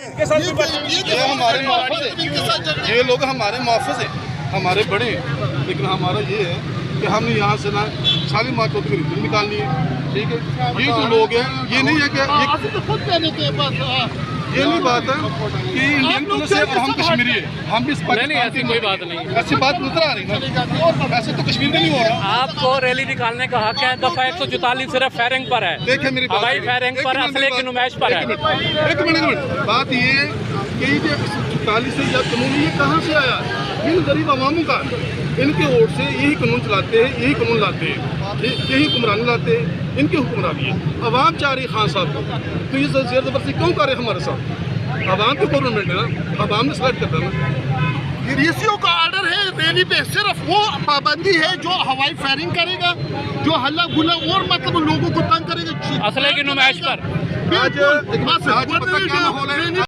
یہ ہمارے محافظ ہیں، یہ لوگ ہمارے محافظ ہیں، ہمارے بڑے ہیں، لیکن ہمارا یہ ہے کہ ہم نے یہاں سے نا شالیمار چوک کی ریفل نکالنی ہے، ٹھیک ہے؟ یہ جو لوگ ہیں یہ نہیں ہے کہ یہ نہیں بات ہے کہ انڈین پولیس ہے اور ہم کشمیری ہیں، ہم بھی اس پاکستان کی کوئی بات نہیں، ایسی بات نظر آ رہی نا، ایسے تو کشمیر میں نہیں ہو رہا۔ آپ کو ریلی نکالنے کا حق ہے، دفعہ 144 صرف فائرنگ پر ہے، دیکھیں میری بات، ہوائی فائرنگ پر، اسلحے کی نمائش پر ہے۔ ایک منٹ بات یہ ہے کہ یہ 144 سے یا قانون یہ کہاں سے آیا؟ ان غریب عواموں کا، ان کے ووٹ سے یہی قانون چلاتے ہیں، یہی قانون لاتے ہیں، یہی حکمرانی لاتے ہیں، ان کی حکمرانی ہے۔ عوام چاہ رہی خان صاحب کو، تو یہ زیر زبردستی کیوں کر رہے ہیں ہمارے ساتھ؟ عوام کی گورنمنٹ ہے نا، عوام نے سلیکٹ کرتا ہے نا۔ ریسیو کا آرڈر ہے ریلی پہ، صرف وہ پابندی ہے جو ہوائی فائرنگ کرے گا، جو ہلا گلا اور مطلب لوگوں کو تنگ کرے گا، اسلحے کی نمائش پر۔ بالکل آج پتہ کیا ماحول ہے؟